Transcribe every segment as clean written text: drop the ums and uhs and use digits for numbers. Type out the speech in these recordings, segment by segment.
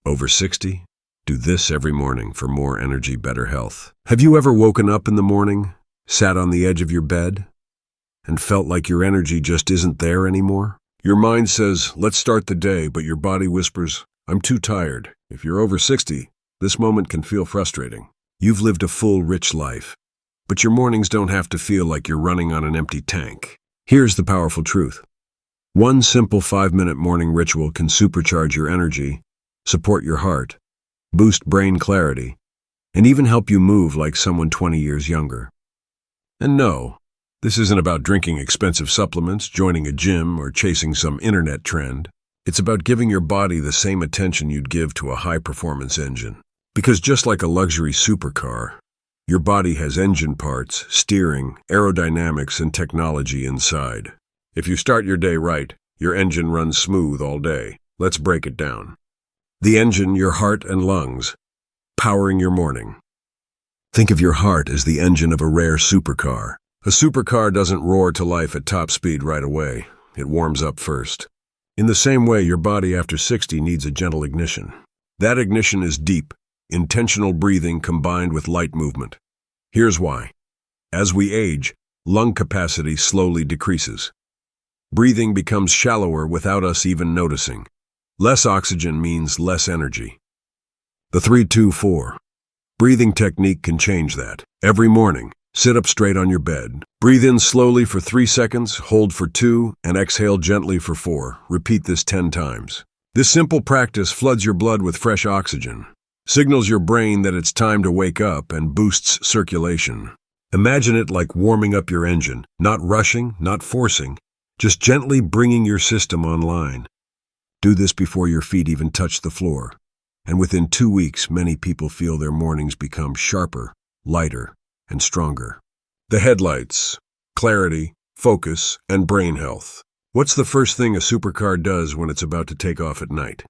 Over 60? Do this every morning for more energy, better health. Have you ever woken up in the morning, sat on the edge of your bed, and felt like your energy just isn't there anymore? Your mind says, let's start the day, but your body whispers, I'm too tired. If you're over 60, this moment can feel frustrating. You've lived a full, rich life, but your mornings don't have to feel like you're running on an empty tank. Here's the powerful truth. One simple 5-minute morning ritual can supercharge your energy, support your heart, boost brain clarity, and even help you move like someone 20 years younger. And no, this isn't about drinking expensive supplements, joining a gym, or chasing some internet trend. It's about giving your body the same attention you'd give to a high-performance engine. Because just like a luxury supercar, your body has engine parts, steering, aerodynamics, and technology inside. If you start your day right, your engine runs smooth all day. Let's break it down. The engine, your heart and lungs, powering your morning. Think of your heart as the engine of a rare supercar. A supercar doesn't roar to life at top speed right away. It warms up first. In the same way, your body after 60 needs a gentle ignition. That ignition is deep, intentional breathing combined with light movement. Here's why. As we age, lung capacity slowly decreases. Breathing becomes shallower without us even noticing. Less oxygen means less energy. The 3-2-4 breathing technique can change that. Every morning, sit up straight on your bed. Breathe in slowly for 3 seconds, hold for 2, and exhale gently for 4. Repeat this 10 times. This simple practice floods your blood with fresh oxygen, signals your brain that it's time to wake up, and boosts circulation. Imagine it like warming up your engine, not rushing, not forcing, just gently bringing your system online. Do this before your feet even touch the floor, and within 2 weeks, many people feel their mornings become sharper, lighter, and stronger. The headlights: clarity, focus, and brain health. What's the first thing a supercar does when it's about to take off at night?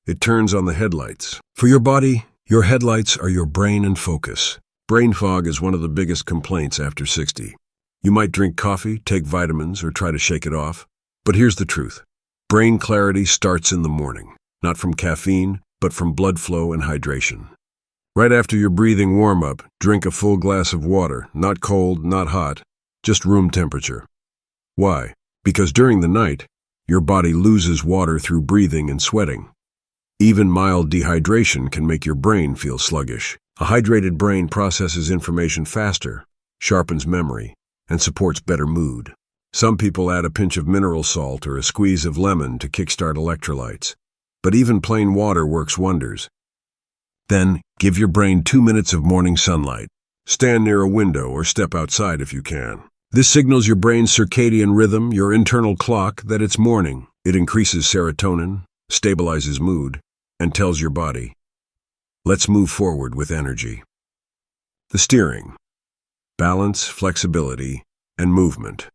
It turns on the headlights. For your body, your headlights are your brain and focus. Brain fog is one of the biggest complaints after 60. You might drink coffee, take vitamins, or try to shake it off. But here's the truth. Brain clarity starts in the morning, not from caffeine, but from blood flow and hydration. Right after your breathing warm-up, drink a full glass of water, not cold, not hot, just room temperature. Why? Because during the night, your body loses water through breathing and sweating. Even mild dehydration can make your brain feel sluggish. A hydrated brain processes information faster, sharpens memory, and supports better mood. Some people add a pinch of mineral salt or a squeeze of lemon to kickstart electrolytes. But even plain water works wonders. Then, give your brain 2 minutes of morning sunlight. Stand near a window or step outside if you can. This signals your brain's circadian rhythm, your internal clock, that it's morning. It increases serotonin, stabilizes mood, and tells your body, let's move forward with energy. The steering: balance, flexibility, and movement.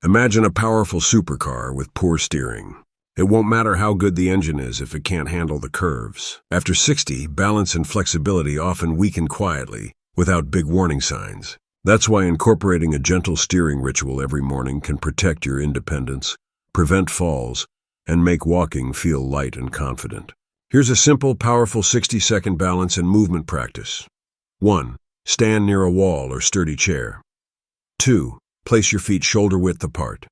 Imagine a powerful supercar with poor steering. It won't matter how good the engine is if it can't handle the curves. After 60, balance and flexibility often weaken quietly, without big warning signs. That's why incorporating a gentle steering ritual every morning can protect your independence, prevent falls, and make walking feel light and confident. Here's a simple, powerful 60-second balance and movement practice. 1. Stand near a wall or sturdy chair. 2. Place your feet shoulder-width apart.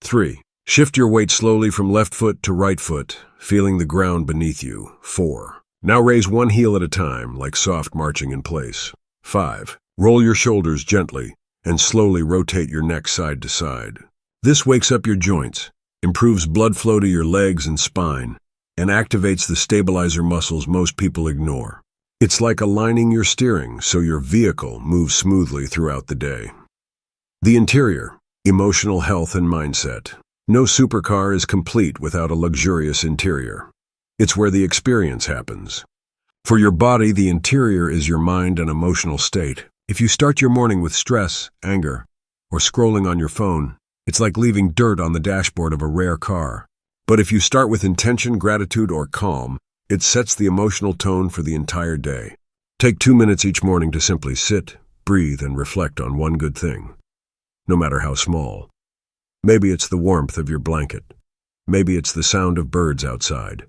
3. Shift your weight slowly from left foot to right foot, feeling the ground beneath you. 4. Now raise one heel at a time, like soft marching in place. 5. Roll your shoulders gently and slowly rotate your neck side to side. This wakes up your joints, improves blood flow to your legs and spine, and activates the stabilizer muscles most people ignore. It's like aligning your steering so your vehicle moves smoothly throughout the day. The interior: emotional health and mindset. No supercar is complete without a luxurious interior. It's where the experience happens. For your body, the interior is your mind and emotional state. If you start your morning with stress, anger, or scrolling on your phone, it's like leaving dirt on the dashboard of a rare car. But if you start with intention, gratitude, or calm, it sets the emotional tone for the entire day. Take 2 minutes each morning to simply sit, breathe, and reflect on one good thing, no matter how small. Maybe it's the warmth of your blanket. Maybe it's the sound of birds outside.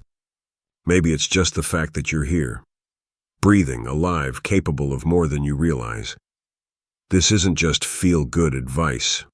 Maybe it's just the fact that you're here, breathing, alive, capable of more than you realize. This isn't just feel-good advice.